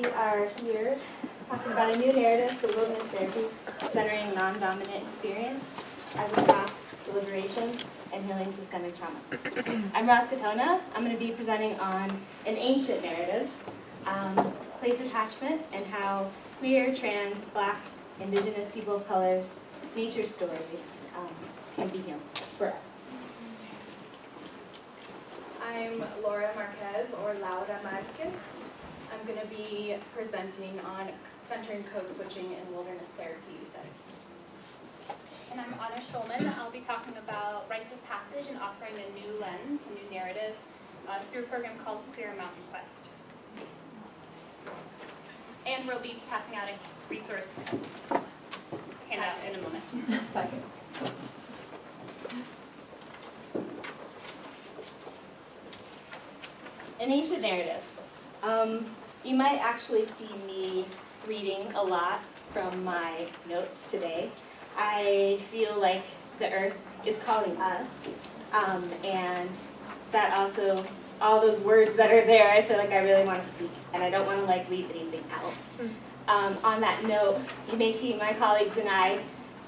We are here talking about a new narrative for wilderness therapy centering non-dominant experience as a path to liberation and healing systemic trauma. I'm Ross Katona. I'm going to be presenting on an ancient narrative, place attachment, and how queer, trans, Black, Indigenous people of color's nature stories can be healed for us. I'm Laura Marquez, or Laura Marquez. I'm going to be presenting on centering code switching in wilderness therapy settings. And I'm Anna Schulman. I'll be talking about rites of passage and offering a new lens, a new narrative, through a program called Queer Mountain Quest. And we'll be passing out a resource handout in a moment. An ancient narrative. You might actually see me reading a lot from my notes today. I feel like the earth is calling us, and that also, all those words that are there, I feel like I really want to speak, and I don't want to leave anything out. On that note, you may see my colleagues and I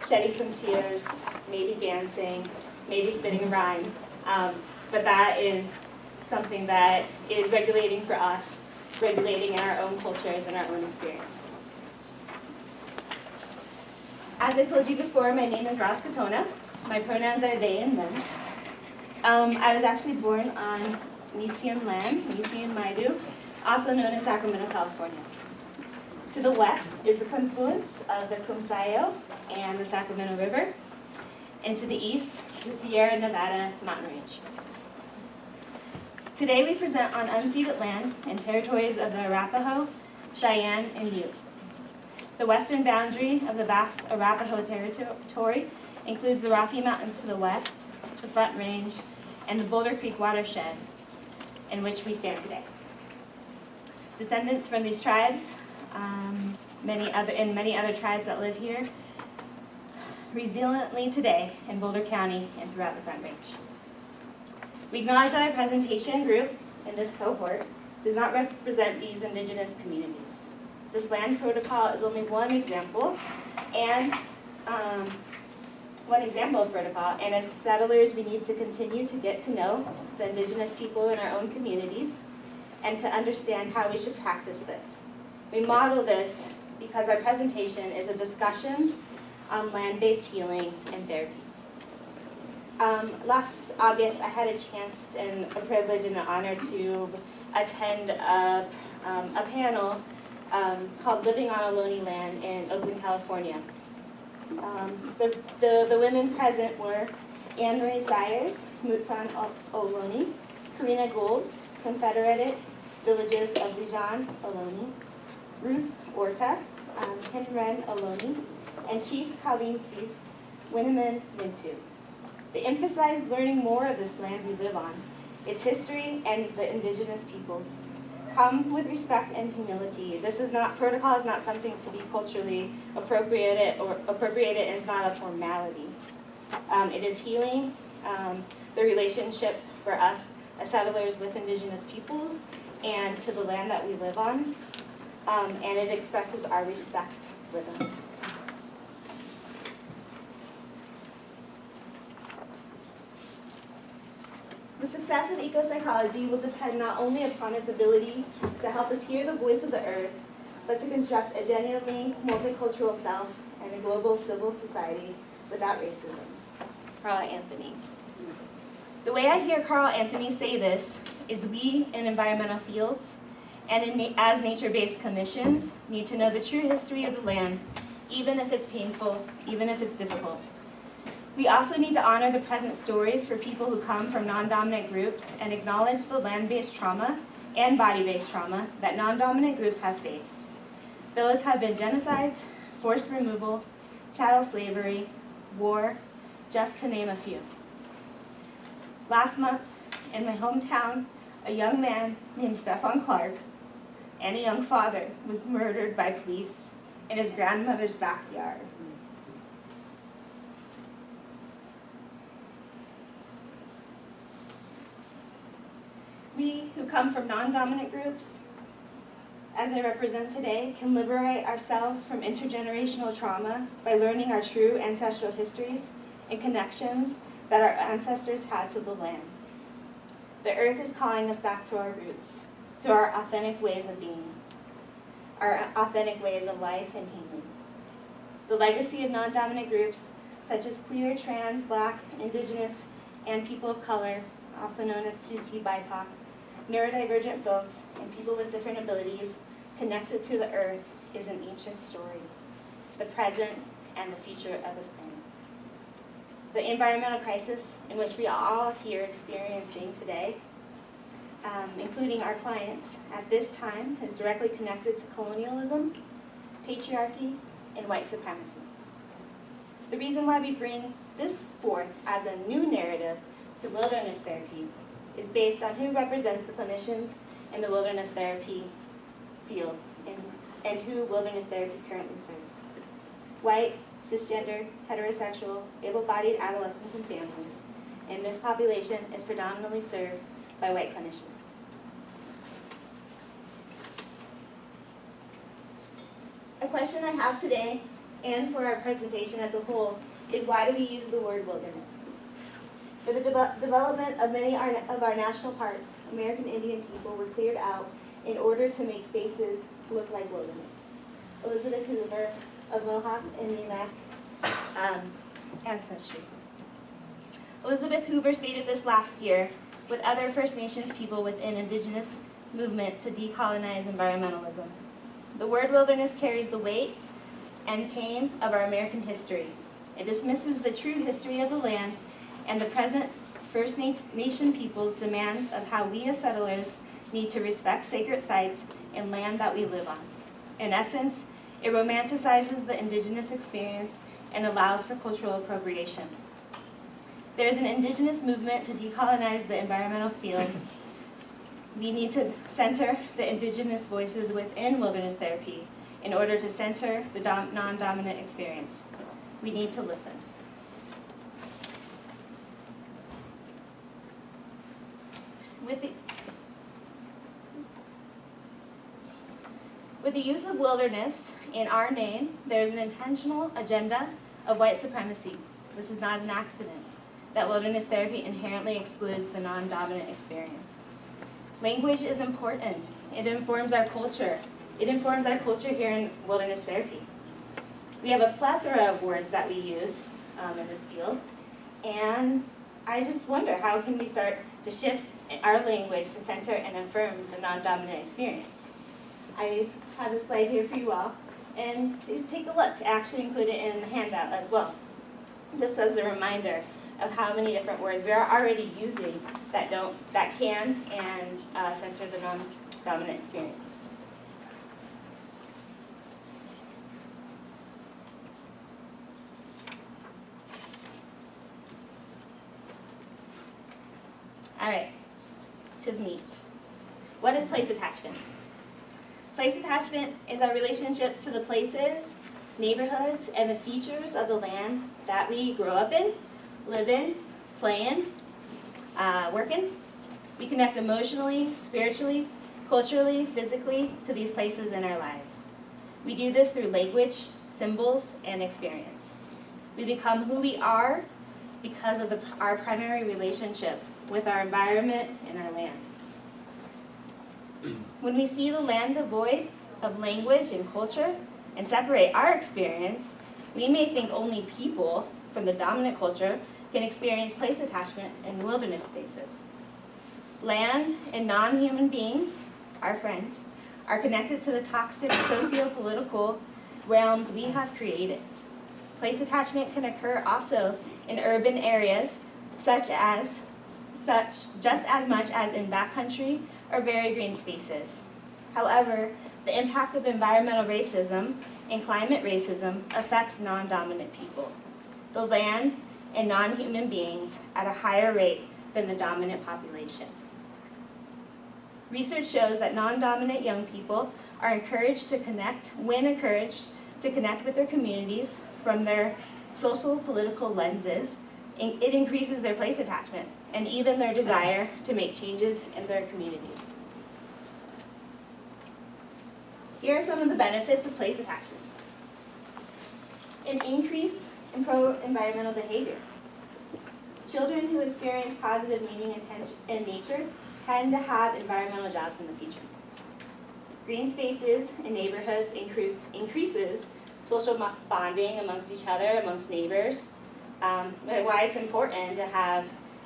shedding some tears, maybe dancing, maybe spitting a rhyme, but that is something that is regulating for us, regulating in our own cultures and our own experience. As I told you before, my name is Ross Katona. My pronouns are they and them. I was actually born on Nisian land, Nisian Maidu, also known as Sacramento, California. To the west is the confluence of the Kumsayo and the Sacramento River, and to the east, the Sierra Nevada mountain range. Today we present on unceded land and territories of the Arapaho, Cheyenne, and Ute. The western boundary of the vast Arapaho territory includes the Rocky Mountains to the west, the Front Range, and the Boulder Creek watershed in which we stand today. Descendants from these tribes, many other tribes that live here, resiliently today in Boulder County and throughout the Front Range. We acknowledge that our presentation group in this cohort does not represent these indigenous communities. This land protocol is only one example of protocol, and as settlers we need to continue to get to know the indigenous people in our own communities and to understand how we should practice this. We model this because our presentation is a discussion on land-based healing and therapy. Last August, I had a chance and a privilege and an honor to attend a panel called Living on Ohlone Land in Oakland, California. The women present were Anne Marie Sayers, Mutsan Ohlone, Karina Gould, Confederated Villages of Lijan Ohlone, Ruth Orta, Kinren Ohlone, and Chief Colleen Cease, Winneman Mintu. They emphasized learning more of this land we live on, its history, and the indigenous peoples. Come with respect and humility. Protocol is not something to be culturally appropriated, and it's not a formality. It is healing the relationship for us as settlers with indigenous peoples and to the land that we live on, and it expresses our respect for them. The success of ecopsychology will depend not only upon its ability to help us hear the voice of the earth, but to construct a genuinely multicultural self and a global civil society without racism. Carl Anthony. The way I hear Carl Anthony say this is we in environmental fields and as nature-based clinicians need to know the true history of the land, even if it's painful, even if it's difficult. We also need to honor the present stories for people who come from non-dominant groups and acknowledge the land-based trauma and body-based trauma that non-dominant groups have faced. Those have been genocides, forced removal, chattel slavery, war, just to name a few. Last month, in my hometown, a young man named Stephon Clark and a young father was murdered by police in his grandmother's backyard. We who come from non-dominant groups as I represent today, can liberate ourselves from intergenerational trauma by learning our true ancestral histories and connections that our ancestors had to the land. The earth is calling us back to our roots, to our authentic ways of being, our authentic ways of life and healing. The legacy of non-dominant groups such as queer, trans, Black, Indigenous, and people of color, also known as QT BIPOC, neurodivergent folks, and people with different abilities connected to the earth is an ancient story, the present and the future of this planet. The environmental crisis in which we are all here experiencing today, including our clients at this time, is directly connected to colonialism, patriarchy, and white supremacy. The reason why we bring this forth as a new narrative to wilderness therapy is based on who represents the clinicians in the wilderness therapy field and who wilderness therapy currently serves. White, cisgender, heterosexual, able-bodied adolescents and families, and this population is predominantly served by white clinicians. A question I have today, and for our presentation as a whole, is why do we use the word wilderness? For the development of many of our national parks, American Indian people were cleared out in order to make spaces look like wilderness. Elizabeth Hoover of Mohawk and Minak ancestry. Elizabeth Hoover stated this last year with other First Nations people within Indigenous movement to decolonize environmentalism. The word wilderness carries the weight and pain of our American history. It dismisses the true history of the land and the present First Nation people's demands of how we as settlers need to respect sacred sites and land that we live on. In essence, it romanticizes the Indigenous experience and allows for cultural appropriation. There is an Indigenous movement to decolonize the environmental field. We need to center the Indigenous voices within wilderness therapy in order to center the non-dominant experience. We need to listen. With the use of wilderness in our name, there is an intentional agenda of white supremacy. This is not an accident that wilderness therapy inherently excludes the non-dominant experience. Language is important. It informs our culture. It informs our culture here in wilderness therapy. We have a plethora of words that we use in this field, and I just wonder, how can we start to shift our language to center and affirm the non-dominant experience? I have a slide here for you all, and just take a look. I actually include it in the handout as well, just as a reminder of how many different words we are already using that can and center the non-dominant experience. All right, to the meat. What is place attachment? Place attachment is our relationship to the places, neighborhoods, and the features of the land that we grow up in, live in, play in, work in. We connect emotionally, spiritually, culturally, physically to these places in our lives. We do this through language, symbols, and experience. We become who we are because of our primary relationship with our environment and our land. When we see the land devoid of language and culture and separate our experience, we may think only people from the dominant culture can experience place attachment in wilderness spaces. Land and non-human beings, our friends, are connected to the toxic socio-political realms we have created. Place attachment can occur also in urban areas just as much as in backcountry or very green spaces. However, the impact of environmental racism and climate racism affects non-dominant people, the land, and non-human beings at a higher rate than the dominant population. Research shows that non-dominant young people are encouraged to connect with their communities from their social political lenses. It increases their place attachment and even their desire to make changes in their communities. Here are some of the benefits of place attachment. An increase in pro-environmental behavior. Children who experience positive meaning in nature tend to have environmental jobs in the future. Green spaces in neighborhoods increases social bonding amongst each other, amongst neighbors. Why it's important to have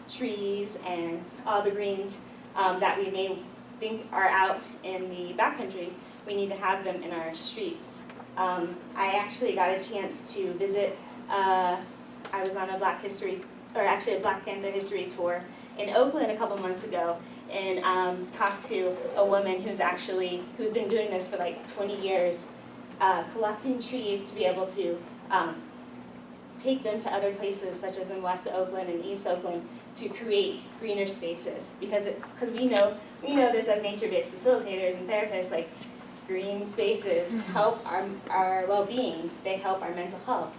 trees and all the greens that we may think are out in the backcountry, we need to have them in our streets. I actually got a chance to visit, I was on a Black Panther history tour in Oakland a couple months ago, and talked to a woman who's been doing this for like 20 years, collecting trees to be able to take them to other places, such as in West Oakland and East Oakland, to create greener spaces. Because we know this as nature-based facilitators and therapists, like green spaces help our well-being. They help our mental health.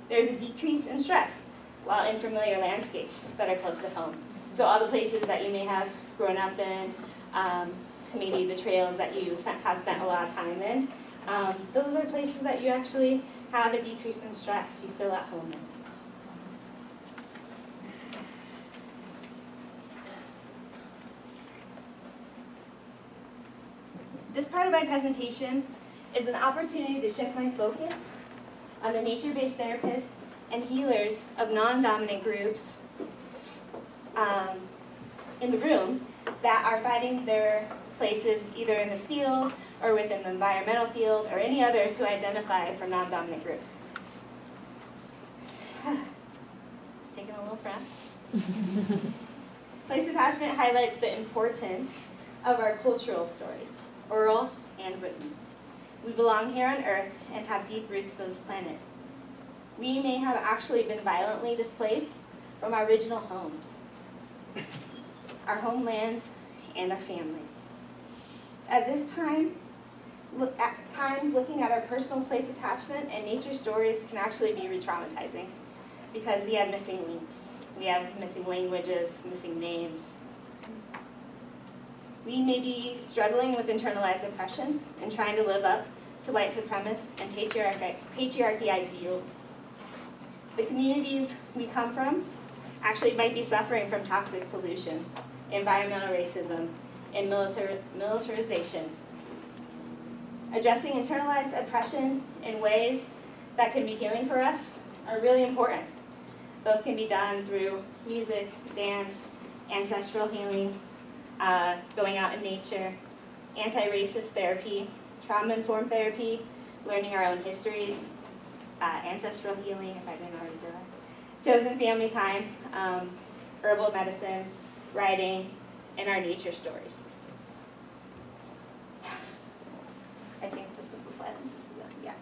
There's a decrease in stress while in familiar landscapes that are close to home. So all the places that you may have grown up in, maybe the trails that you have spent a lot of time in, those are places that you actually have a decrease in stress. You feel at home in. This part of my presentation is an opportunity to shift my focus on the nature-based therapists and healers of non-dominant groups in the room that are finding their places either in this field or within the environmental field or any others who identify for non-dominant groups. Just taking a little breath. Place attachment highlights the importance of our cultural stories, oral and written. We belong here on Earth and have deep roots to this planet. We may have actually been violently displaced from our original homes, our homelands, and our families. At this time, looking at our personal place attachment and nature stories can actually be re-traumatizing because we have missing links. We have missing languages, missing names. We may be struggling with internalized oppression and trying to live up to white supremacist and patriarchy ideals. The communities we come from actually might be suffering from toxic pollution, environmental racism, and militarization. Addressing internalized oppression in ways that can be healing for us are really important. Those can be done through music, dance, ancestral healing, going out in nature, anti-racist therapy, trauma-informed therapy, learning our own histories, ancestral healing, if I didn't already say that, chosen family time, herbal medicine, writing, and our nature stories. I think this is the slide I'm supposed to do. Yeah.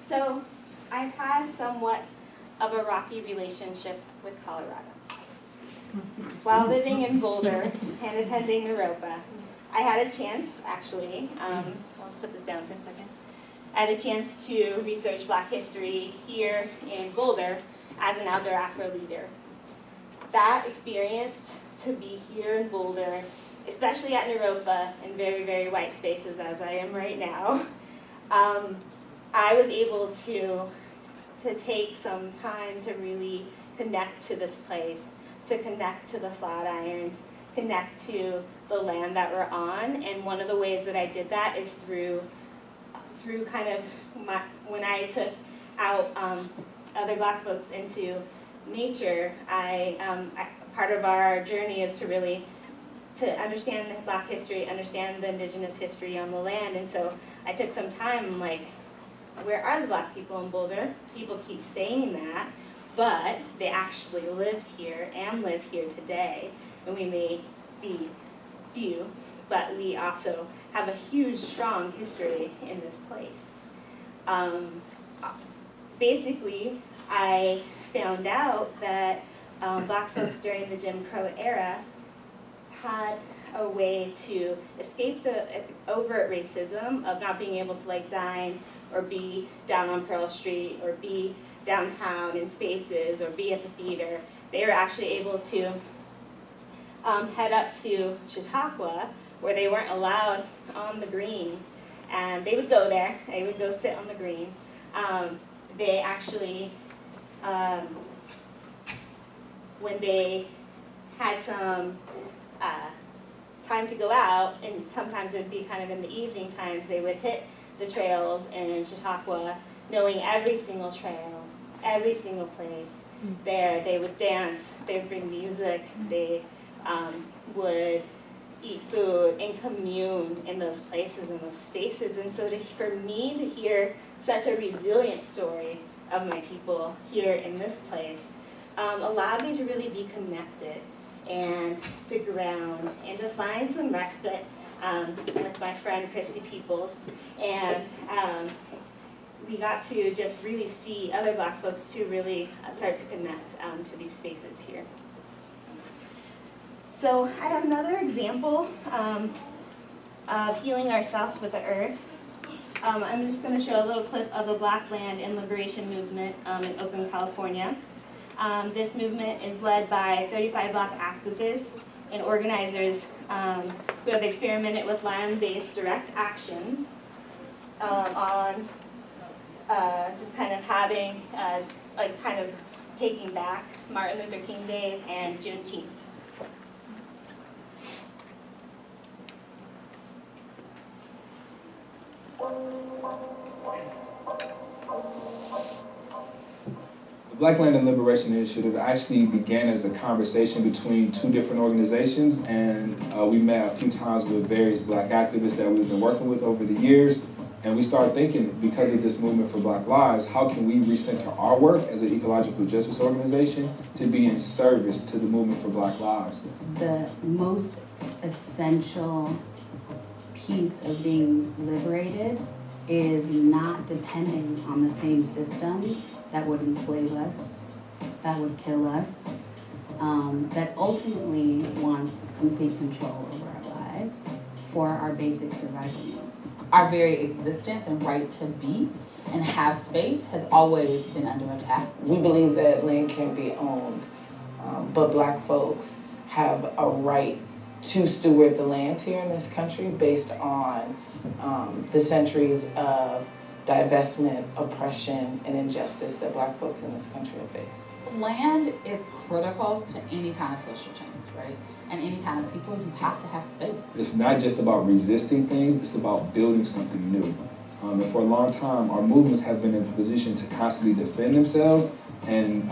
So I've had somewhat of a rocky relationship with Colorado. While living in Boulder and attending Naropa, I had a chance, actually, I'll put this down for a second. I had a chance to research Black history here in Boulder as an outdoor Afro leader. That experience to be here in Boulder, especially at Naropa in very, very white spaces as I am right now, I was able to take some time to really connect to this place, to connect to the Flatirons, connect to the land that we're on. And one of the ways that I did that is through kind of when I took out other Black folks into nature, part of our journey is to understand the Black history, understand the indigenous history on the land. And so I took some time, like, where are the Black people in Boulder? People keep saying that, but they actually lived here and live here today. And we may be few, but we also have a huge, strong history in this place. Basically, I found out that Black folks during the Jim Crow era had a way to escape the overt racism of not being able to dine or be down on Pearl Street or be downtown in spaces or be at the theater. They were actually able to head up to Chautauqua, where they weren't allowed on the green. And they would go there, they would go sit on the green. They actually, when they had some time to go out, and sometimes it would be kind of in the evening times, they would hit the trails in Chautauqua, knowing every single trail, every single place. There, they would dance, they would bring music, they would eat food and commune in those places, in those spaces. And so for me to hear such a resilient story of my people here in this place allowed me to really be connected and to ground and to find some respite with my friend Christy Peoples. And we got to just really see other Black folks too really start to connect to these spaces here. So I have another example of healing ourselves with the earth. I'm just going to show a little clip of the Black Land and Liberation Movement in Oakland, California. This movement is led by 35 Black activists and organizers who have experimented with land-based direct actions on just kind of having, like kind of taking back Martin Luther King Days and Juneteenth. The Black Land and Liberation Initiative actually began as a conversation between two different organizations, and we met a few times with various Black activists that we've been working with over the years. And we started thinking, because of this movement for Black lives, how can we recenter our work as an ecological justice organization to be in service to the movement for Black lives? The most essential piece of being liberated is not depending on the same system that would enslave us, that would kill us, that ultimately wants complete control over our lives for our basic survival needs. Our very existence and right to be and have space has always been under attack. We believe that land can be owned, but Black folks have a right to steward the land here in this country based on the centuries of divestment, oppression, and injustice that Black folks in this country have faced. Land is critical to any kind of social change, right? And any kind of people, you have to have space. It's not just about resisting things, it's about building something new. And for a long time, our movements have been in a position to constantly defend themselves and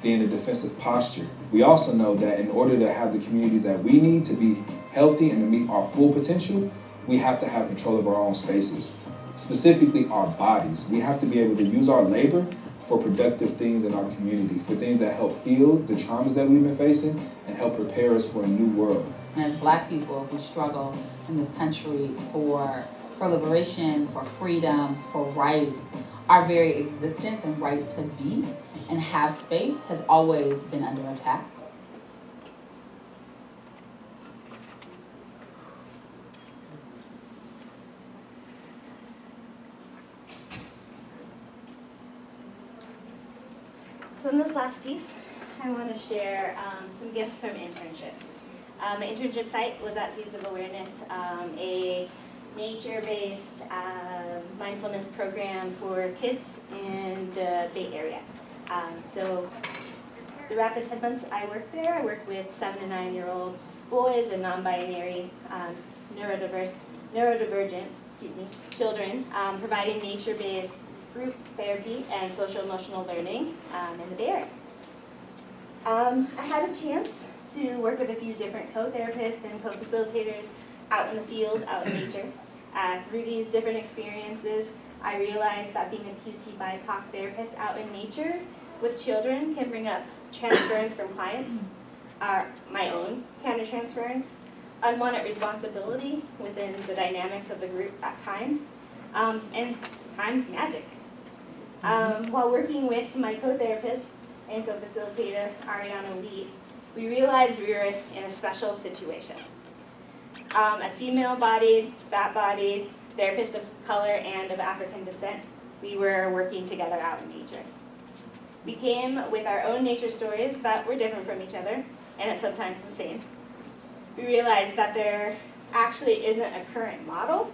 be in a defensive posture. We also know that in order to have the communities that we need to be healthy and to meet our full potential, we have to have control of our own spaces, specifically our bodies. We have to be able to use our labor for productive things in our community, for things that help heal the traumas that we've been facing and help prepare us for a new world. And as Black people, we struggle in this country for liberation, for freedoms, for rights. Our very existence and right to be and have space has always been under attack. So in this last piece, I want to share some gifts from internship. My internship site was at Seeds of Awareness, a nature-based mindfulness program for kids in the Bay Area. So throughout the 10 months I worked there, I worked with 7 to 9-year-old boys and non-binary neurodivergent children, providing nature-based group therapy and social emotional learning in the Bay Area. I had a chance to work with a few different co-therapists and co-facilitators out in the field, out in nature. Through these different experiences, I realized that being a QT BIPOC therapist out in nature with children can bring up transference from clients, my own kind of transference, unwanted responsibility within the dynamics of the group at times, and times magic. While working with my co-therapist and co-facilitator, Ariana Lee, we realized we were in a special situation. As female-bodied, fat-bodied, therapists of color and of African descent, we were working together out in nature. We came with our own nature stories that were different from each other, and at sometimes the same. We realized that there actually isn't a current model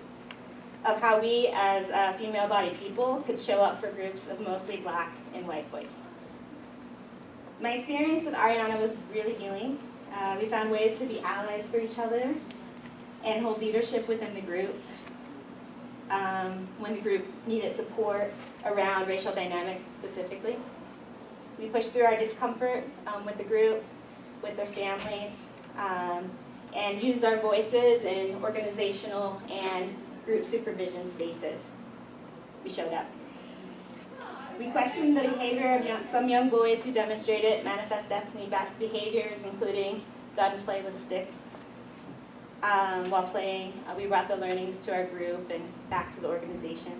of how we as female-bodied people could show up for groups of mostly black and white boys. My experience with Ariana was really healing. We found ways to be allies for each other and hold leadership within the group when the group needed support around racial dynamics specifically. We pushed through our discomfort with the group, with their families, and used our voices in organizational and group supervision spaces. We showed up. We questioned the behavior of some young boys who demonstrated manifest destiny behaviors, including gunplay with sticks. While playing, we brought the learnings to our group and back to the organization.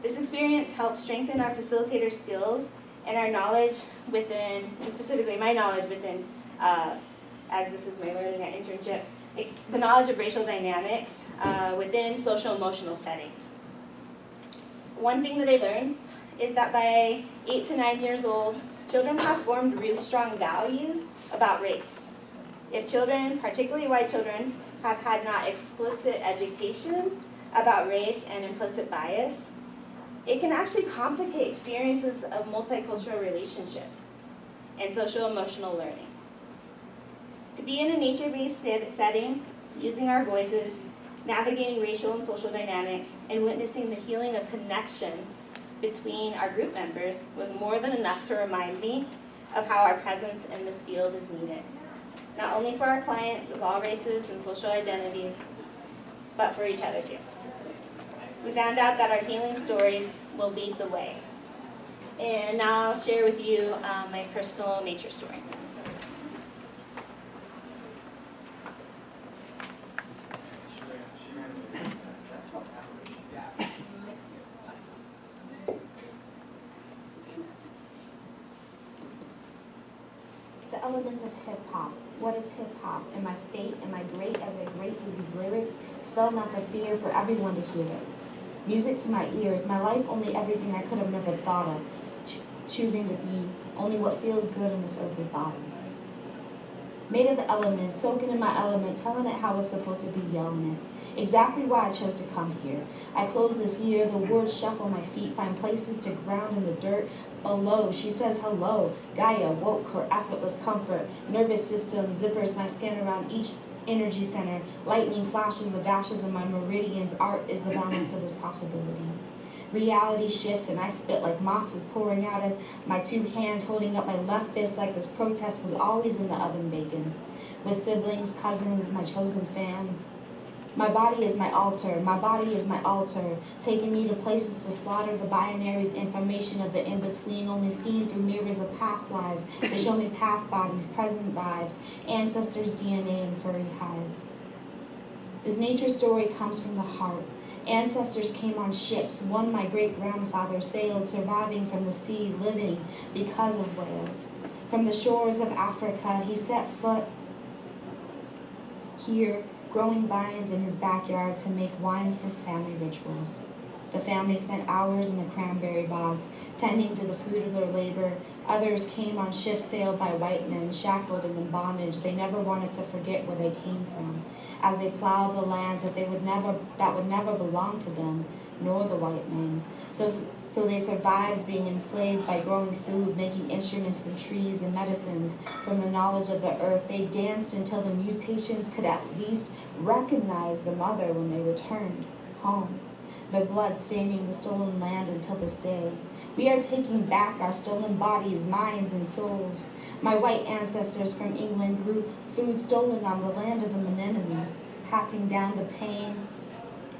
This experience helped strengthen our facilitator skills and our knowledge within, and specifically my knowledge within, as this is my learning at internship, the knowledge of racial dynamics within social emotional settings. One thing that I learned is that by 8 to 9 years old, children have formed really strong values about race. If children, particularly white children, have had not explicit education about race and implicit bias, it can actually complicate experiences of multicultural relationship and social emotional learning. To be in a nature-based setting, using our voices, navigating racial and social dynamics, and witnessing the healing of connection between our group members was more than enough to remind me of how our presence in this field is needed, not only for our clients of all races and social identities, but for each other too. We found out that our healing stories will lead the way. And now I'll share with you my personal nature story. The elements of hip-hop. What is hip-hop? Am I fate? Am I great as I grate through these lyrics? Spell not the fear for everyone to hear it. Music to my ears, my life only everything I could have never thought of. Choosing to be only what feels good in this earthly body. Made of the elements, soaking in my element, telling it how it's supposed to be, yelling it. Exactly why I chose to come here. I close this year, the words shuffle my feet, find places to ground in the dirt below. She says hello. Gaia woke her effortless comfort. Nervous system zippers my skin around each energy center. Lightning flashes the dashes of my meridians. Art is the balance of this possibility. Reality shifts and I spit like moss is pouring out of my two hands, holding up my left fist like this protest was always in the oven baking. With siblings, cousins, my chosen fam. My body is my altar, my body is my altar, taking me to places to slaughter the binaries, information of the in-between, only seen through mirrors of past lives. They show me past bodies, present vibes, ancestors' DNA and furry hides. This nature story comes from the heart. Ancestors came on ships, one my great-grandfather sailed, surviving from the sea, living because of whales. From the shores of Africa, he set foot here, growing vines in his backyard to make wine for family rituals. The family spent hours in the cranberry bogs, tending to the fruit of their labor. Others came on ships sailed by white men, shackled and in bondage. They never wanted to forget where they came from, as they plowed the lands that would never belong to them, nor the white men. So they survived being enslaved by growing food, making instruments from trees and medicines from the knowledge of the earth. They danced until the mutations could at least recognize the mother when they returned home. Their blood staining the stolen land until this day. We are taking back our stolen bodies, minds, and souls. My white ancestors from England grew food stolen on the land of the Mennonite, passing down the pain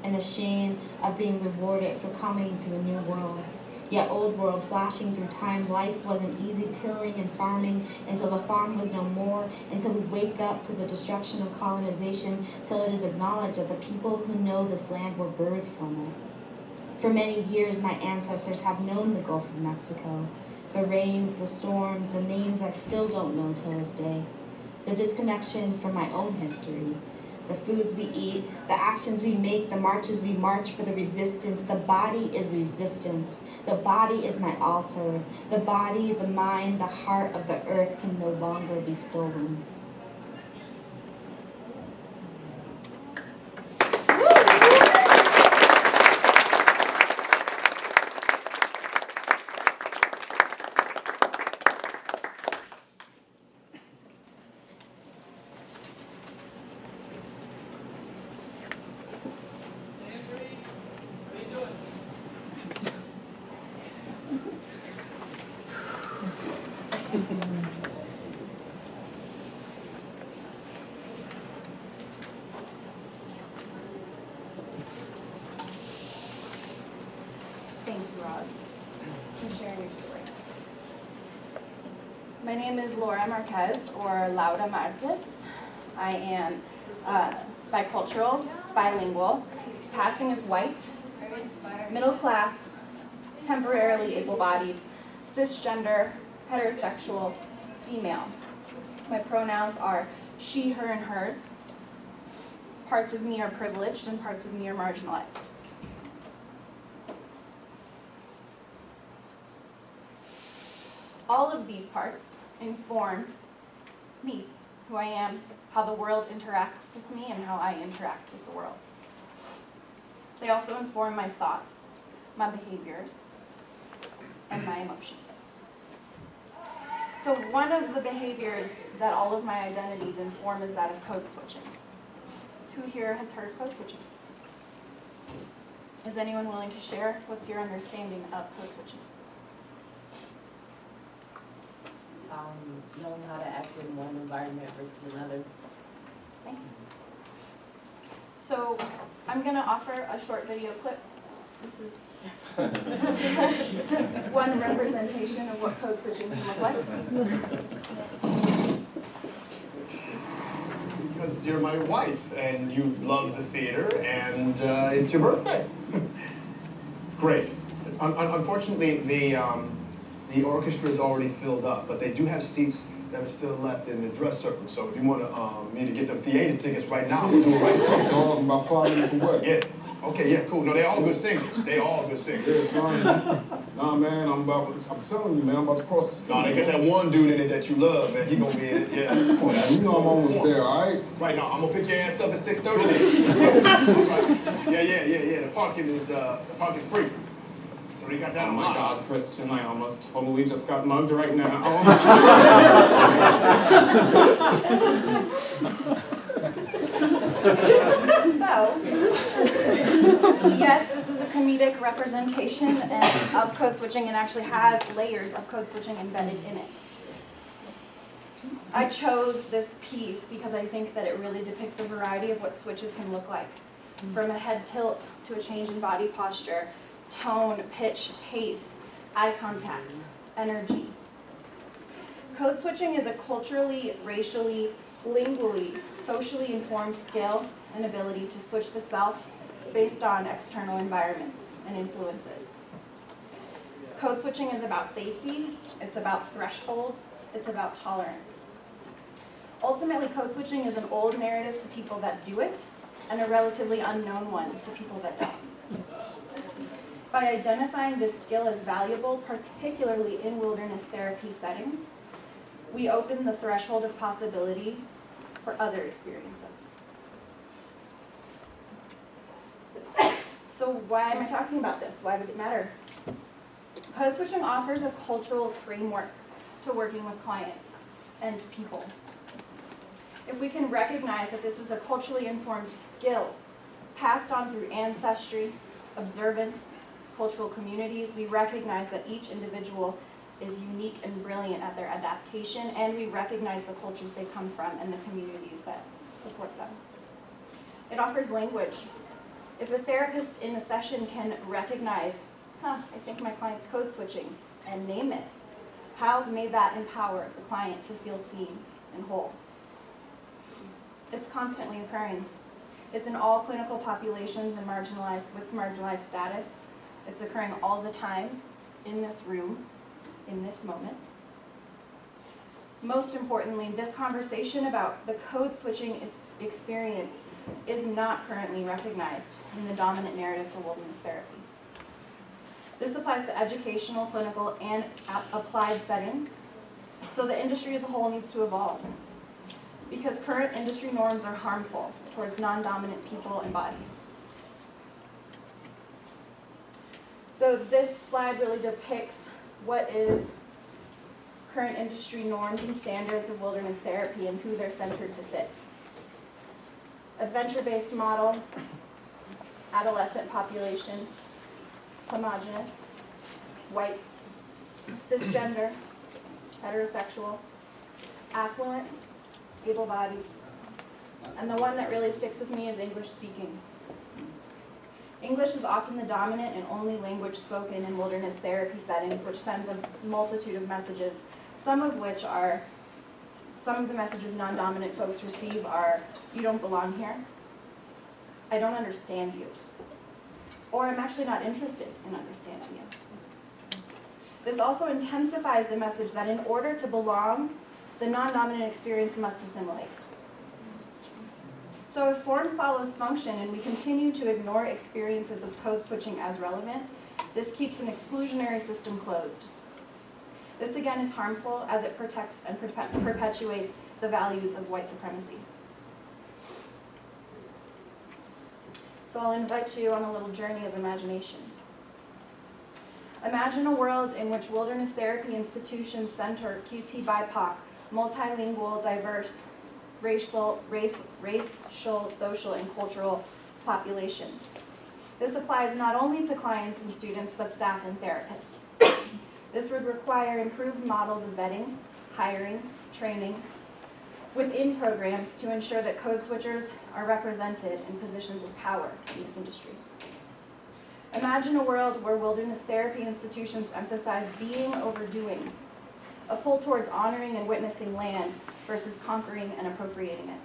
and the shame of being rewarded for coming to the new world. Yet old world flashing through time, life wasn't easy, tilling and farming until the farm was no more, until we wake up to the destruction of colonization, till it is acknowledged that the people who know this land were birthed from it. For many years, my ancestors have known the Gulf of Mexico, the rains, the storms, the names I still don't know till this day, the disconnection from my own history, the foods we eat, the actions we make, the marches we march for the resistance. The body is resistance. The body is my altar. The body, the mind, the heart of the earth can no longer be stolen. Roz and sharing your story. My name is Laura Marquez, or Laura Marquez. I am bicultural, bilingual, passing as white, middle class, temporarily able-bodied, cisgender, heterosexual, female. My pronouns are she, her, and hers. Parts of me are privileged and parts of me are marginalized. All of these parts inform me, who I am, how the world interacts with me, and how I interact with the world. They also inform my thoughts, my behaviors, and my emotions. So one of the behaviors that all of my identities inform is that of code switching. Who here has heard of code switching? Is anyone willing to share? What's your understanding of code switching? Knowing how to act in one environment versus another. Thank you. So I'm going to offer a short video clip. This is one representation of what code switching can look like. Because you're my wife and you love the theater and it's your birthday. Great. Unfortunately, the orchestra is already filled up, but they do have seats that are still left in the dress circle. So if you want me to get them theater tickets right now, we'll do it right now. Dog, my father's away. Yeah. Okay, yeah, cool. No, they all good singers. They all good singers. Yeah, son. Nah, man, I'm telling you, man, I'm about to cross the street. Nah, they got that one dude in it that you love, man. He gonna be in it, yeah. Come on, man. You know I'm almost there, all right? Right now, I'm gonna pick your ass up at 6:30. Yeah. The parking is free. So they got that Oh on my lock. God, Christian, I almost totally just got mugged right now. Oh So, yes, this is a comedic representation of code switching and actually has layers of code switching embedded in it. I chose this piece because I think that it really depicts a variety of what switches can look like. From a head tilt to a change in body posture, tone, pitch, pace, eye contact, energy. Code switching is a culturally, racially, lingually, socially informed skill and ability to switch the self based on external environments and influences. Code switching is about safety, it's about threshold, it's about tolerance. Ultimately, code switching is an old narrative to people that do it and a relatively unknown one to people that don't. By identifying this skill as valuable, particularly in wilderness therapy settings, we open the threshold of possibility for other experiences. So why am I talking about this? Why does it matter? Code switching offers a cultural framework to working with clients and people. If we can recognize that this is a culturally informed skill passed on through ancestry, observance, cultural communities, we recognize that each individual is unique and brilliant at their adaptation, and we recognize the cultures they come from and the communities that support them. It offers language. If a therapist in a session can recognize, I think my client's code switching, and name it, how may that empower the client to feel seen and whole? It's constantly occurring. It's in all clinical populations and with marginalized status. It's occurring all the time in this room, in this moment. Most importantly, this conversation about the code switching experience is not currently recognized in the dominant narrative for wilderness therapy. This applies to educational, clinical, and applied settings, so the industry as a whole needs to evolve, because current industry norms are harmful towards non-dominant people and bodies. So this slide really depicts what is current industry norms and standards of wilderness therapy and who they're centered to fit. Adventure-based model, adolescent population, homogeneous, white, cisgender, heterosexual, affluent, able-bodied, and the one that really sticks with me is English speaking. English English is often the dominant and only language spoken in wilderness therapy settings, which sends a multitude of messages, some of the messages non-dominant folks receive are, you don't belong here, I don't understand you, or I'm actually not interested in understanding you. This also intensifies the message that in order to belong, the non-dominant experience must assimilate. So if form follows function and we continue to ignore experiences of code switching as relevant, this keeps an exclusionary system closed. This again is harmful as it protects and perpetuates the values of white supremacy. So I'll invite you on a little journey of imagination. Imagine a world in which wilderness therapy institutions center QT BIPOC, multilingual, diverse, racial, social, and cultural populations. This applies not only to clients and students, but staff and therapists. This would require improved models of vetting, hiring, training, within programs to ensure that code switchers are represented in positions of power in this industry. Imagine a world where wilderness therapy institutions emphasize being over doing, a pull towards honoring and witnessing land versus conquering and appropriating it.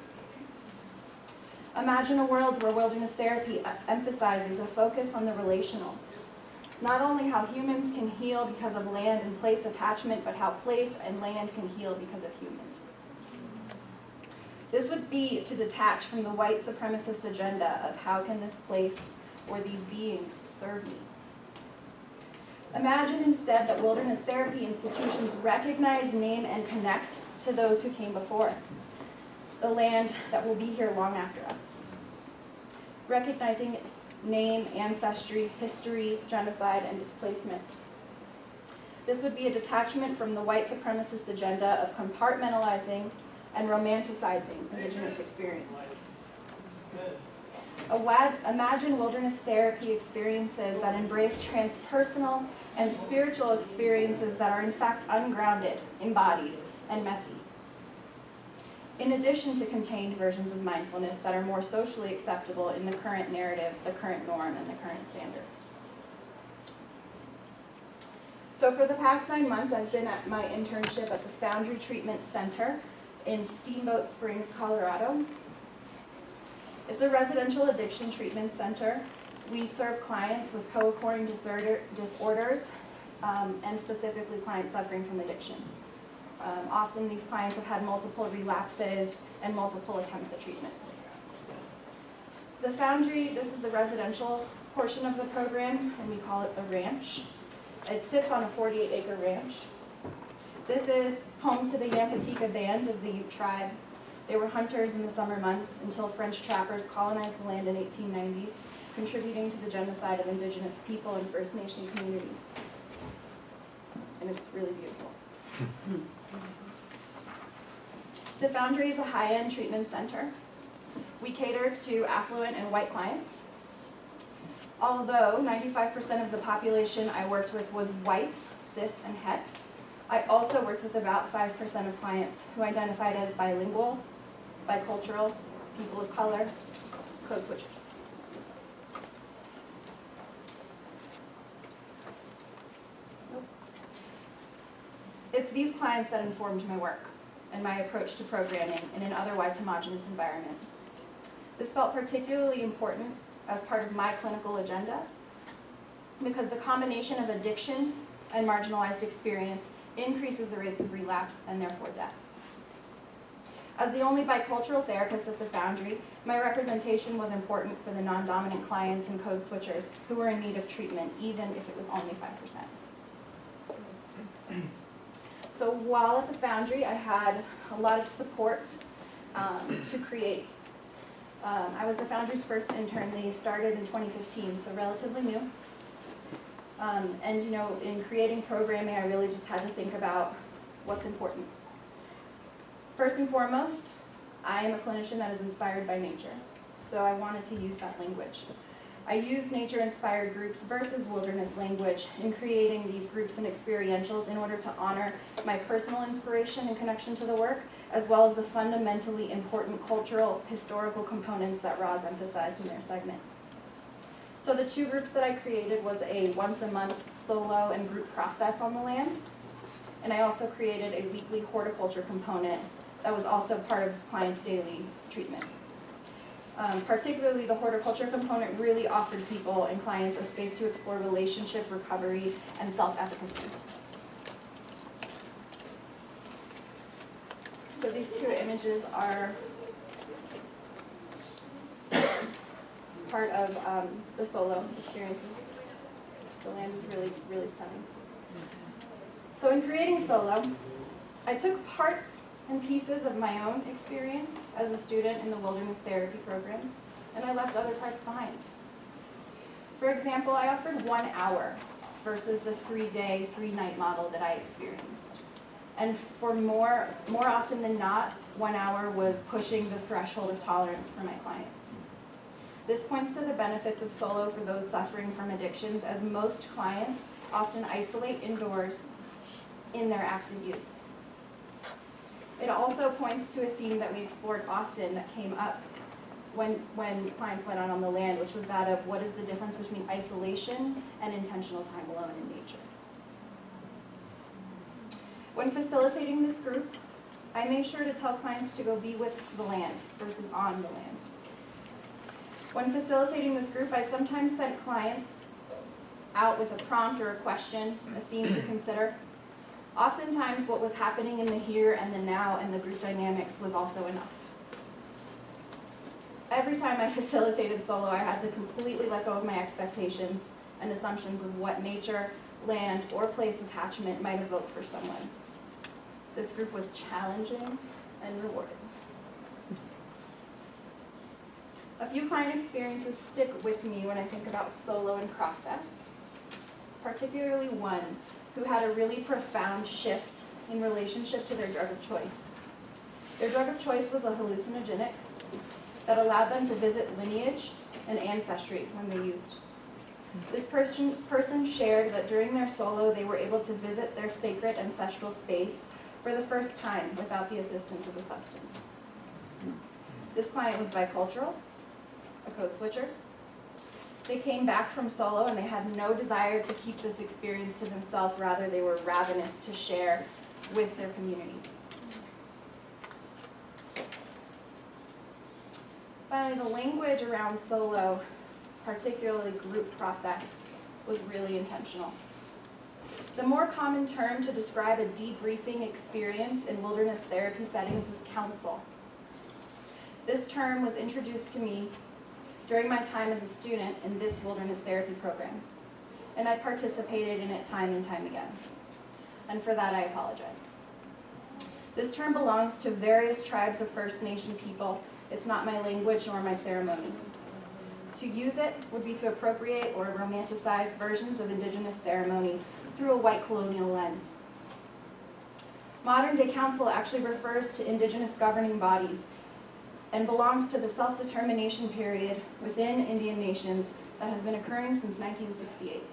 Imagine a world where wilderness therapy emphasizes a focus on the relational, not only how humans can heal because of land and place attachment, but how place and land can heal because of humans. This would be to detach from the white supremacist agenda of how can this place or these beings serve me. Imagine instead that wilderness therapy institutions recognize, name, and connect to those who came before, the land that will be here long after us. Recognizing name, ancestry, history, genocide, and displacement. This would be a detachment from the white supremacist agenda of compartmentalizing and romanticizing Indigenous experience. Imagine wilderness therapy experiences that embrace transpersonal and spiritual experiences that are in fact ungrounded, embodied, and messy. In addition to contained versions of mindfulness that are more socially acceptable in the current narrative, the current norm, and the current standard. So for the past 9 months, I've been at my internship at the Foundry Treatment Center in Steamboat Springs, Colorado. It's a residential addiction treatment center. We serve clients with co-occurring disorders, and specifically clients suffering from addiction. Often these clients have had multiple relapses and multiple attempts at treatment. The Foundry, this is the residential portion of the program, and we call it the ranch. It sits on a 48-acre ranch. This is home to the Yampatika Band of the Ute tribe. They were hunters in the summer months until French trappers colonized the land in 1890s, contributing to the genocide of Indigenous people and First Nation communities. And it's really beautiful. The Foundry is a high-end treatment center. We cater to affluent and white clients. Although 95% of the population I worked with was white, cis, and het, I also worked with about 5% of clients who identified as bilingual, bicultural, people of color, code switchers. It's these clients that informed my work and my approach to programming in an otherwise homogeneous environment. This felt particularly important as part of my clinical agenda because the combination of addiction and marginalized experience increases the rates of relapse and therefore death. As the only bicultural therapist at the Foundry, my representation was important for the non-dominant clients and code switchers who were in need of treatment, even if it was only 5%. So while at the Foundry, I had a lot of support to create. I was the Foundry's first intern. They started in 2015, so relatively new. And you know, in creating programming, I really just had to think about what's important. First and foremost, I am a clinician that is inspired by nature, so I wanted to use that language. I used nature-inspired groups versus wilderness language in creating these groups and experientials in order to honor my personal inspiration and connection to the work, as well as the fundamentally important cultural, historical components that Roz emphasized in their segment. So the two groups that I created was a once-a-month solo and group process on the land. And I also created a weekly horticulture component that was also part of clients' daily treatment. Particularly the horticulture component really offered people and clients a space to explore relationship, recovery, and self-efficacy. So these two images are part of the solo experiences. The land is really, really stunning. So in creating solo, I took parts and pieces of my own experience as a student in the wilderness therapy program, and I left other parts behind. For example, I offered 1 hour versus the 3-day, 3-night model that I experienced. And for more often than not, 1 hour was pushing the threshold of tolerance for my clients. This points to the benefits of solo for those suffering from addictions, as most clients often isolate indoors in their active use. It also points to a theme that we explored often that came up when clients went out on the land, which was that of what is the difference between isolation and intentional time alone in nature. When facilitating this group, I made sure to tell clients to go be with the land versus on the land. When facilitating this group, I sometimes sent clients out with a prompt or a question, a theme to consider. Oftentimes, what was happening in the here and the now and the group dynamics was also enough. Every time I facilitated solo, I had to completely let go of my expectations and assumptions of what nature, land, or place attachment might evoke for someone. This group was challenging and rewarding. A few client experiences stick with me when I think about solo and process, particularly one who had a really profound shift in relationship to their drug of choice. Their drug of choice was a hallucinogenic that allowed them to visit lineage and ancestry when they used. This person shared that during their solo, they were able to visit their sacred ancestral space for the first time without the assistance of a substance. This client was bicultural, a code switcher. They came back from solo and they had no desire to keep this experience to themselves, rather they were ravenous to share with their community. Finally, the language around solo, particularly group process, was really intentional. The more common term to describe a debriefing experience in wilderness therapy settings is counsel. This term was introduced to me during my time as a student in this wilderness therapy program, and I participated in it time and time again. And for that, I apologize. This term belongs to various tribes of First Nation people. It's not my language nor my ceremony. To use it would be to appropriate or romanticize versions of Indigenous ceremony through a white colonial lens. Modern-day council actually refers to Indigenous governing bodies and belongs to the self-determination period within Indian nations that has been occurring since 1968.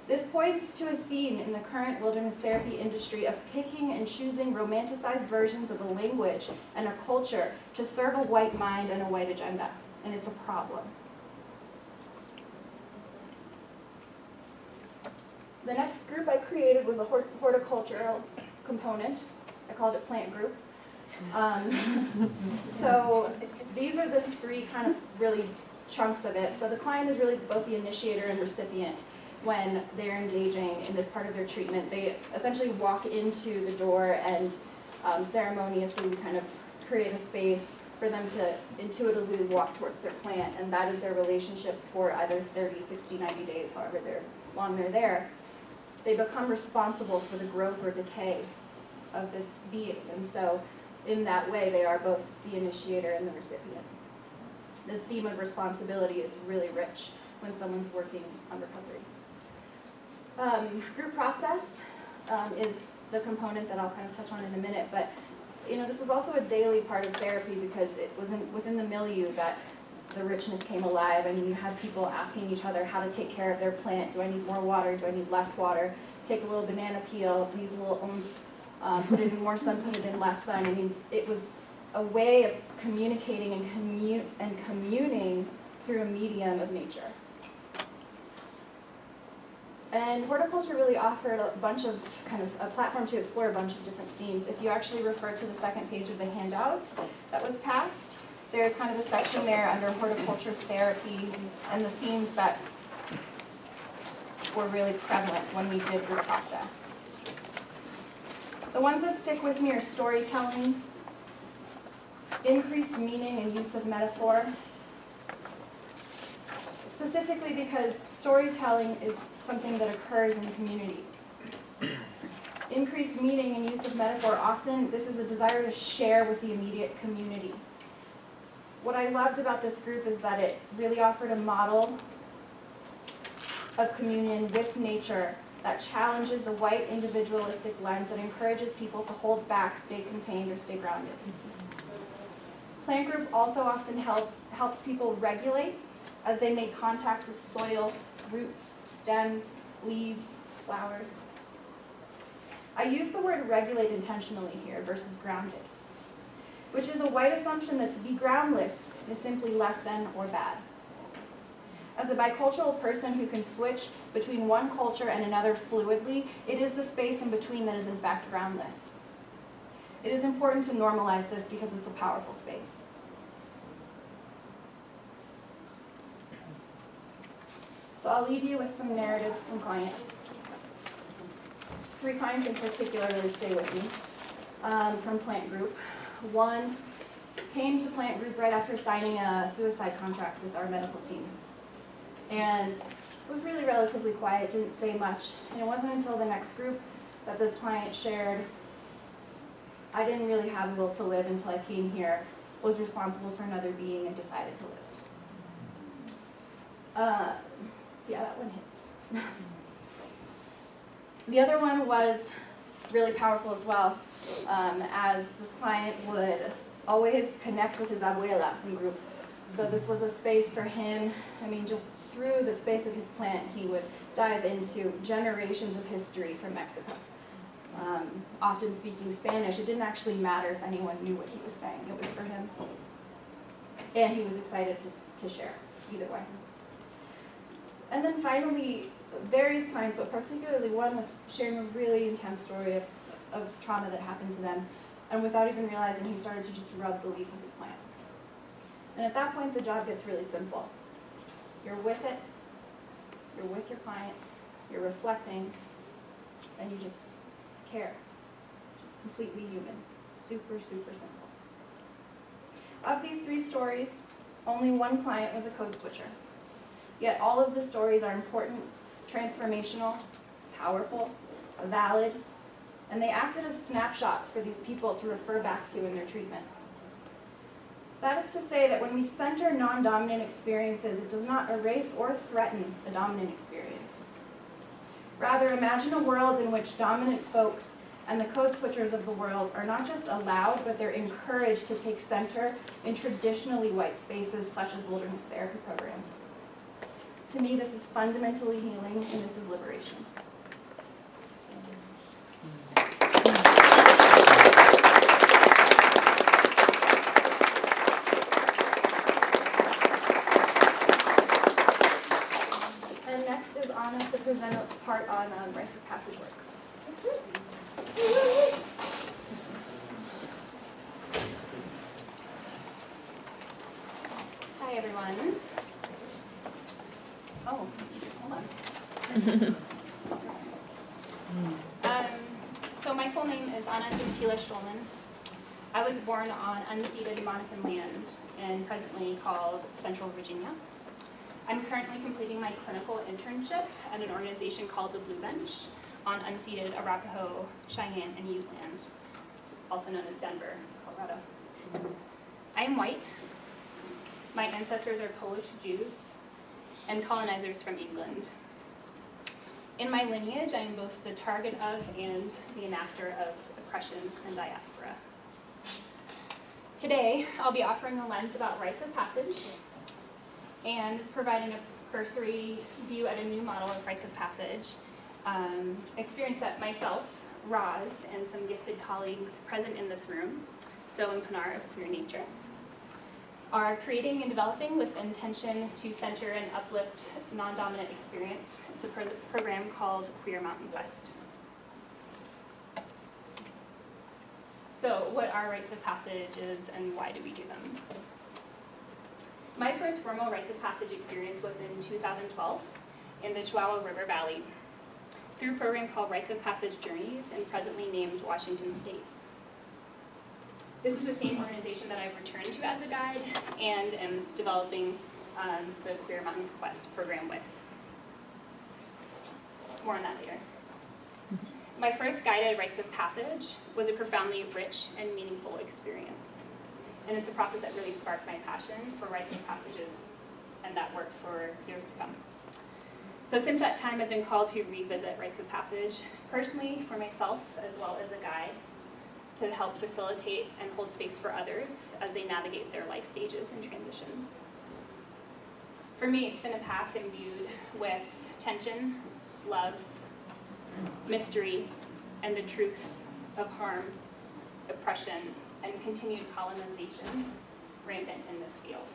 This points to a theme in the current wilderness therapy industry of picking and choosing romanticized versions of a language and a culture to serve a white mind and a white agenda, and it's a problem. The next group I created was a horticultural component. I called it Plant Group. So these are the three kind of really chunks of it. So the client is really both the initiator and recipient when they're engaging in this part of their treatment. They essentially walk into the door and ceremoniously we kind of create a space for them to intuitively walk towards their plant, and that is their relationship for either 30, 60, 90 days, however long they're there. They become responsible for the growth or decay of this being, and so in that way they are both the initiator and the recipient. The theme of responsibility is really rich when someone's working on recovery. Group process is the component that I'll kind of touch on in a minute, but this was also a daily part of therapy because it was within the milieu that the richness came alive. I mean, you had people asking each other how to take care of their plant. Do I need more water? Do I need less water? Take a little banana peel, these little put it in more sun, put it in less sun. I mean, it was a way of communicating and communing through a medium of nature. And horticulture really offered a bunch of, kind of a platform to explore a bunch of different themes. If you actually refer to the second page of the handout that was passed, there's kind of a section there under horticulture therapy and the themes that were really prevalent when we did the process. The ones that stick with me are storytelling, increased meaning and use of metaphor, specifically because storytelling is something that occurs in the community. Increased meaning and use of metaphor, often this is a desire to share with the immediate community. What I loved about this group is that it really offered a model of communion with nature that challenges the white individualistic lens that encourages people to hold back, stay contained, or stay grounded. Plant group also often helped people regulate as they made contact with soil, roots, stems, leaves, flowers. I use the word regulate intentionally here versus grounded, which is a white assumption that to be groundless is simply less than or bad. As a bicultural person who can switch between one culture and another fluidly, it is the space in between that is in fact groundless. It is important to normalize this because it's a powerful space. So I'll leave you with some narratives from clients. 3 clients in particular really stay with me from Plant Group. One came to Plant Group right after signing a suicide contract with our medical team. And it was really relatively quiet, didn't say much. And it wasn't until the next group that this client shared, I didn't really have a will to live until I came here, was responsible for another being, and decided to live. Yeah, that one hits. The other one was really powerful as well, as this client would always connect with his abuela in group. So this was a space for him, just through the space of his plant, he would dive into generations of history from Mexico. Often speaking Spanish, it didn't actually matter if anyone knew what he was saying. It was for him. And he was excited to share, either way. And then finally, various clients, but particularly one was sharing a really intense story of trauma that happened to them. And without even realizing, he started to just rub the leaf of his plant. And at that point, the job gets really simple. You're with it, you're with your clients, you're reflecting, and you just care. Just completely human. Super, super simple. Of these 3 stories, only one client was a code switcher. Yet all of the stories are important, transformational, powerful, valid, and they acted as snapshots for these people to refer back to in their treatment. That is to say that when we center non-dominant experiences, it does not erase or threaten the dominant experience. Rather, imagine a world in which dominant folks and the code switchers of the world are not just allowed, but they're encouraged to take center in traditionally white spaces such as wilderness therapy programs. To me, this is fundamentally healing, and this is liberation. And next is Anna to present a part on rites of passage work. Hi, everyone. Oh, hold on. So my full name is Anna Domitila Stolman. I was born on unceded Monacan land and presently called Central Virginia. I'm currently completing my clinical internship at an organization called the Blue Bench on unceded Arapaho, Cheyenne, and Ute land, also known as Denver, Colorado. I am white. My ancestors are Polish Jews and colonizers from England. In my lineage, I am both the target of and the enactor of oppression and diaspora. Today, I'll be offering a lens about rites of passage and providing a cursory view at a new model of rites of passage, experience that myself, Roz, and some gifted colleagues present in this room, So and Pinar of Queer Nature, are creating and developing with intention to center and uplift non-dominant experience. It's a program called Queer Mountain Quest. So what are rites of passages and why do we do them? My first formal rites of passage experience was in 2012 in the Chihuahua River Valley through a program called Rites of Passage Journeys and presently named Washington State. This is the same organization that I've returned to as a guide and am developing the Queer Mountain Quest program with. More on that later. My first guided rites of passage was a profoundly rich and meaningful experience. And it's a process that really sparked my passion for rites of passages and that work for years to come. So since that time, I've been called to revisit rites of passage, personally for myself as well as a guide, to help facilitate and hold space for others as they navigate their life stages and transitions. For me, it's been a path imbued with tension, love, mystery, and the truth of harm, oppression, and continued colonization rampant in this field.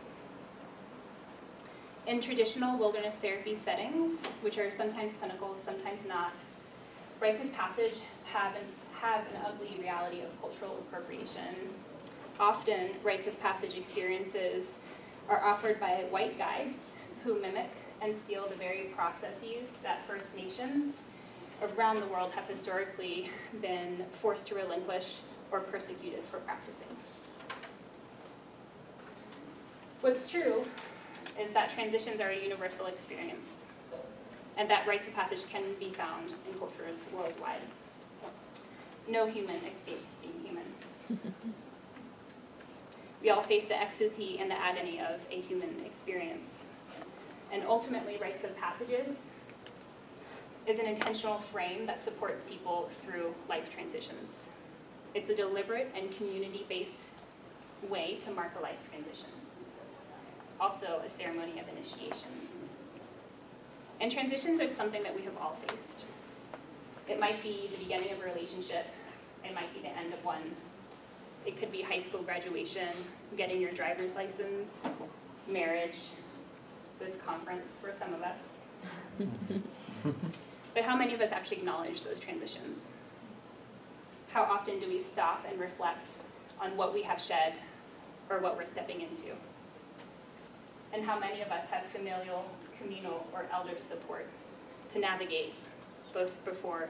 In traditional wilderness therapy settings, which are sometimes clinical, sometimes not, rites of passage have an ugly reality of cultural appropriation. Often, rites of passage experiences are offered by white guides who mimic and steal the very processes that First Nations around the world have historically been forced to relinquish or persecuted for practicing. What's true is that transitions are a universal experience, and that rites of passage can be found in cultures worldwide. No human escapes being human. We all face the ecstasy and the agony of a human experience. And ultimately, rites of passages is an intentional frame that supports people through life transitions. It's a deliberate and community-based way to mark a life transition. Also a ceremony of initiation. And transitions are something that we have all faced. It might be the beginning of a relationship. It might be the end of one. It could be high school graduation, getting your driver's license, marriage, this conference for some of us. But how many of us actually acknowledge those transitions? How often do we stop and reflect on what we have shed or what we're stepping into? And how many of us have familial, communal, or elder support to navigate both before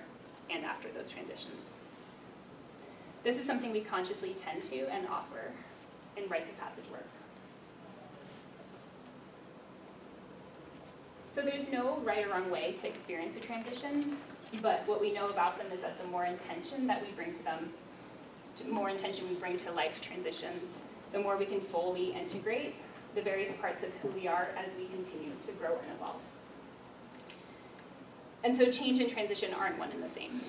and after those transitions? This is something we consciously tend to and offer in rites of passage work. So there's no right or wrong way to experience a transition, but what we know about them is that the more intention that we bring to them, the more intention we bring to life transitions, the more we can fully integrate the various parts of who we are as we continue to grow and evolve. And so change and transition aren't one and the same.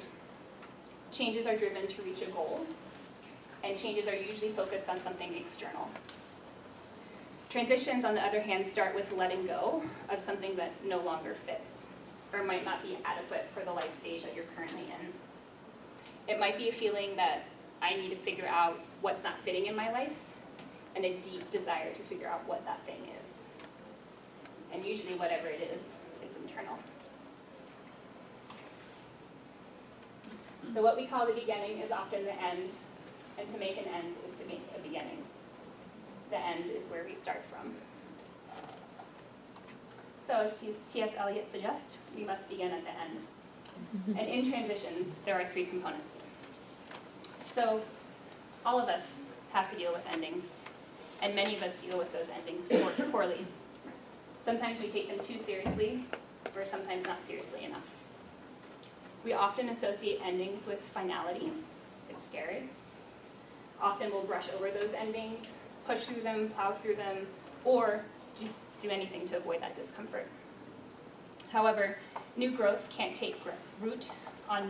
Changes are driven to reach a goal, and changes are usually focused on something external. Transitions, on the other hand, start with letting go of something that no longer fits or might not be adequate for the life stage that you're currently in. It might be a feeling that I need to figure out what's not fitting in my life and a deep desire to figure out what that thing is. And usually whatever it is internal. So what we call the beginning is often the end, and to make an end is to make a beginning. The end is where we start from. So as T.S. Eliot suggests, we must begin at the end. And in transitions, there are three components. So all of us have to deal with endings, and many of us deal with those endings poorly. Sometimes we take them too seriously, or sometimes not seriously enough. We often associate endings with finality. It's scary. Often we'll brush over those endings, push through them, plow through them, or just do anything to avoid that discomfort. However, new growth can't take root on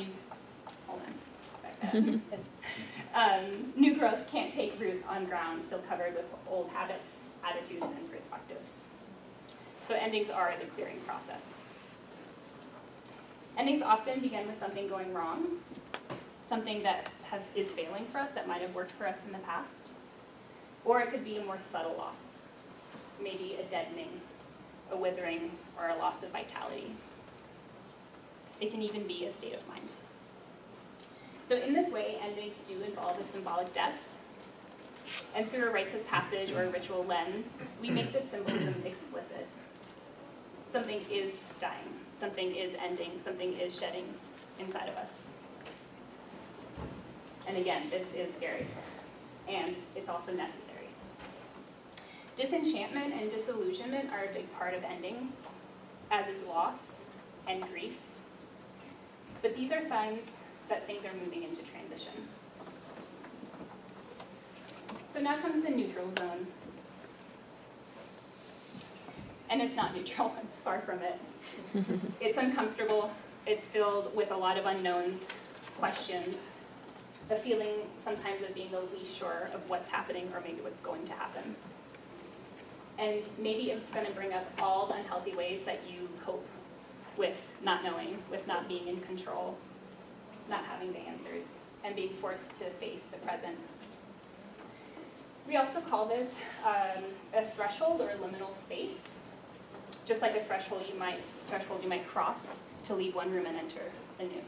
new growth can't take root on ground still covered with old habits, attitudes, and perspectives. So endings are the clearing process. Endings often begin with something going wrong, something that is failing for us that might have worked for us in the past, or it could be a more subtle loss. maybe a deadening, a withering, or a loss of vitality. It can even be a state of mind. So in this way, endings do involve a symbolic death, and through a rites of passage or a ritual lens, we make this symbolism explicit. Something is dying, something is ending, something is shedding inside of us. And again, this is scary, and it's also necessary. Disenchantment and disillusionment are a big part of endings, as is loss and grief. But these are signs that things are moving into transition. So now comes the neutral zone. And it's not neutral, it's far from it. It's uncomfortable, it's filled with a lot of unknowns, questions, a feeling sometimes of being the least sure of what's happening or maybe what's going to happen. And maybe it's going to bring up all the unhealthy ways that you cope with not knowing, with not being in control, not having the answers, and being forced to face the present. We also call this a threshold or a liminal space, just like a threshold you might cross to leave one room and enter a new.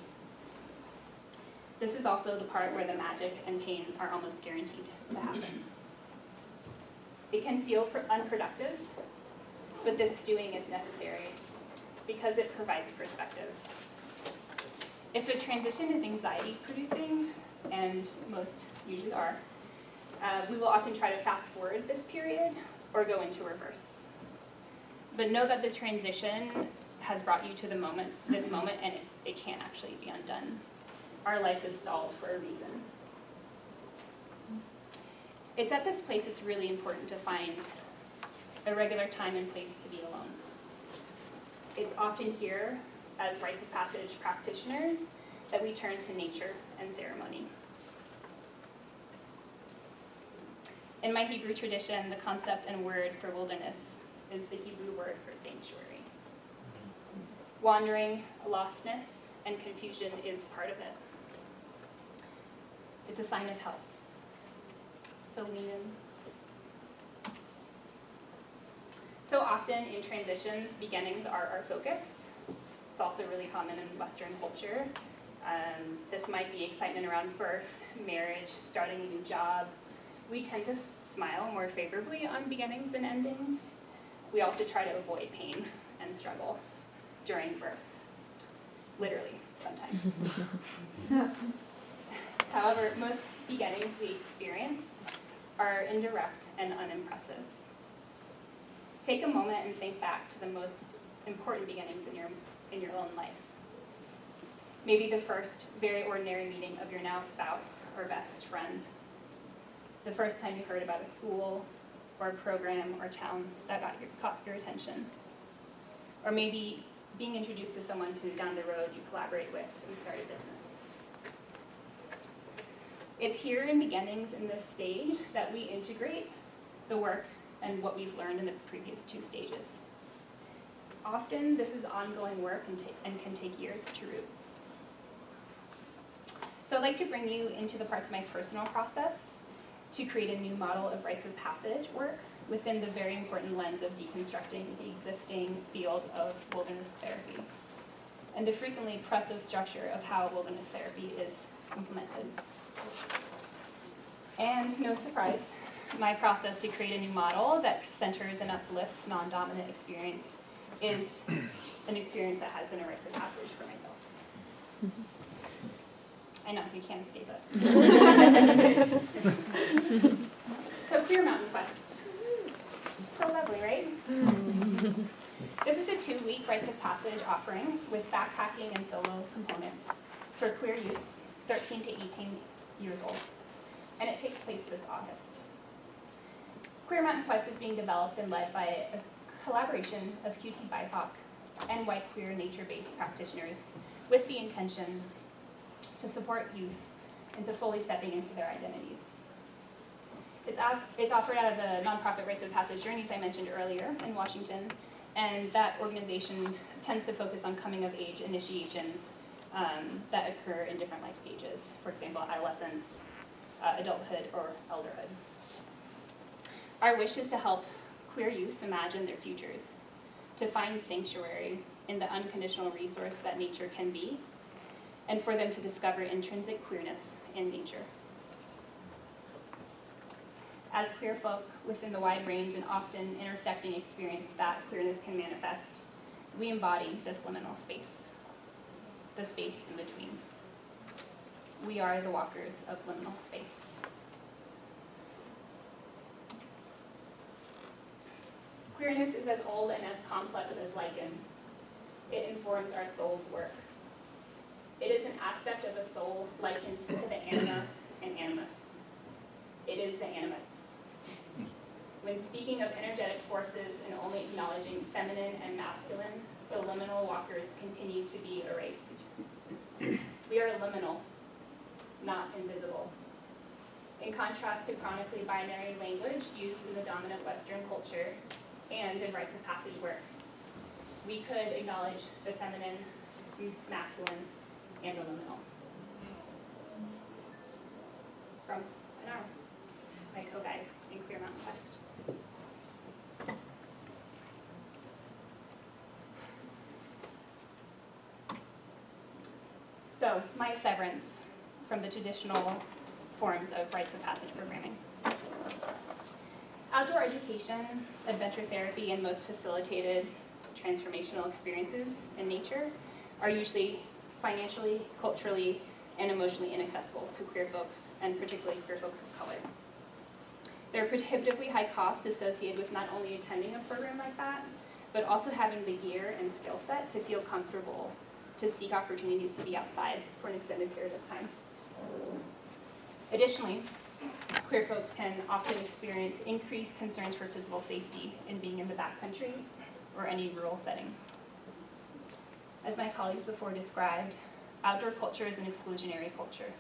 This is also the part where the magic and pain are almost guaranteed to happen. It can feel unproductive, but this stewing is necessary because it provides perspective. If a transition is anxiety-producing, and most usually are, we will often try to fast forward this period or go into reverse. But know that the transition has brought you to this moment, and it can't actually be undone. Our life is stalled for a reason. It's at this place it's really important to find a regular time and place to be alone. It's often here, as rites of passage practitioners, that we turn to nature and ceremony. In my Hebrew tradition, the concept and word for wilderness is the Hebrew word for sanctuary. Wandering, lostness, and confusion is part of it. It's a sign of health. So lean in. So often in transitions, beginnings are our focus. It's also really common in Western culture. This might be excitement around birth, marriage, starting a new job. We tend to smile more favorably on beginnings and endings. We also try to avoid pain and struggle during birth. Literally, sometimes. However, most beginnings we experience are indirect and unimpressive. Take a moment and think back to the most important beginnings in your own life. Maybe the first very ordinary meeting of your now spouse or best friend. The first time you heard about a school or a program or town that caught your attention. Or maybe being introduced to someone who down the road you collaborate with and start a business. It's here in beginnings in this stage that we integrate the work and what we've learned in the previous two stages. Often this is ongoing work and can take years to root. So I'd like to bring you into the parts of my personal process to create a new model of rites of passage work within the very important lens of deconstructing the existing field of wilderness therapy and the frequently oppressive structure of how wilderness therapy is implemented. And no surprise, my process to create a new model that centers and uplifts non-dominant experience is an experience that has been a rites of passage for myself. I know, you can't escape it. So Queer Mountain Quest. So lovely, right? This is a 2-week rites of passage offering with backpacking and solo components for queer youth 13 to 18 years old. And it takes place this August. Queer Mountain Quest is being developed and led by a collaboration of QT BIPOC and white queer nature-based practitioners with the intention to support youth into fully stepping into their identities. It's offered out of the nonprofit Rites of Passage Journeys I mentioned earlier in Washington, and that organization tends to focus on coming-of-age initiations that occur in different life stages, for example, adolescence, adulthood, or elderhood. Our wish is to help queer youth imagine their futures, to find sanctuary in the unconditional resource that nature can be, and for them to discover intrinsic queerness in nature. As queer folk within the wide range and often intersecting experience that queerness can manifest, we embody this liminal space, the space in between. We are the walkers of liminal space. Queerness is as old and as complex as lichen. It informs our soul's work. It is an aspect of the soul likened to the anima and animus. It is the animates. When speaking of energetic forces and only acknowledging feminine and masculine, the liminal walkers continue to be erased. We are liminal, not invisible. In contrast to chronically binary language used in the dominant Western culture and in rites of passage work, we could acknowledge the feminine, masculine, and the liminal. From Anar, my co-guide in Queer Mountain Quest. So, my severance from the traditional forms of rites of passage programming. Outdoor education, adventure therapy, and most facilitated transformational experiences in nature are usually financially, culturally, and emotionally inaccessible to queer folks, and particularly queer folks of color. There are prohibitively high costs associated with not only attending a program like that, but also having the gear and skill set to feel comfortable to seek opportunities to be outside for an extended period of time. Additionally, queer folks can often experience increased concerns for physical safety in being in the backcountry or any rural setting. As my colleagues before described, outdoor culture is an exclusionary culture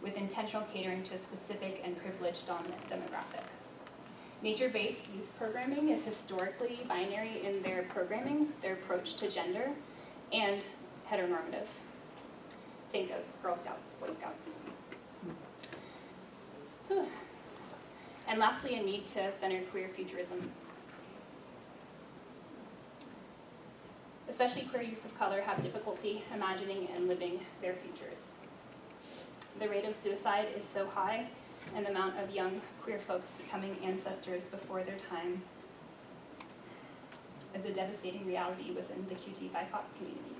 with intentional catering to a specific and privileged dominant demographic. Nature-based youth programming is historically binary in their programming, their approach to gender, and heteronormative. Think of Girl Scouts, Boy Scouts. Whew. And lastly, a need to center queer futurism. Especially queer youth of color have difficulty imagining and living their futures. The rate of suicide is so high, and the amount of young queer folks becoming ancestors before their time is a devastating reality within the QT BIPOC community.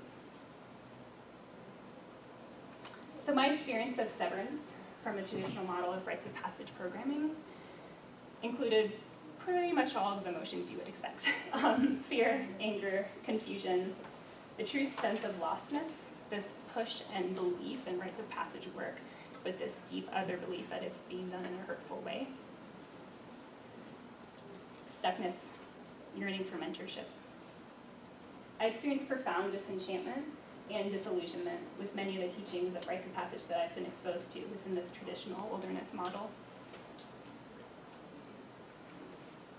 So my experience of severance from a traditional model of rites of passage programming included pretty much all of the emotions you would expect. Fear, anger, confusion, the true sense of lostness, this push and belief in rites of passage work, but this deep other belief that it's being done in a hurtful way. Stuckness, yearning for mentorship. I experienced profound disenchantment and disillusionment with many of the teachings of rites of passage that I've been exposed to within this traditional wilderness model.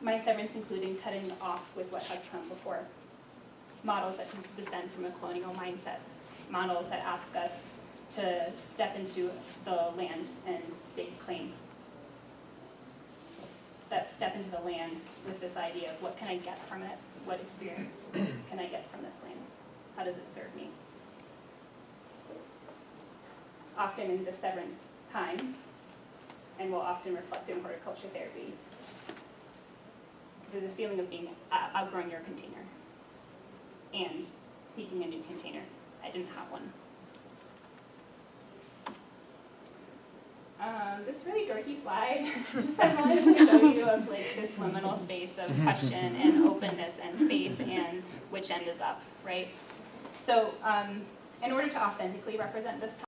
My severance included cutting off with what has come before. Models that descend from a colonial mindset. Models that ask us to step into the land and stake claim. That step into the land with this idea of what can I get from it? What experience can I get from this land? How does it serve me? Often in the severance time, and will often reflect in horticulture therapy, there's a feeling of being outgrowing your container and seeking a new container. I didn't have one. This really dorky slide, just I wanted to show you of like this liminal space of question and openness and space and which end is up, right? So in order to authentically represent this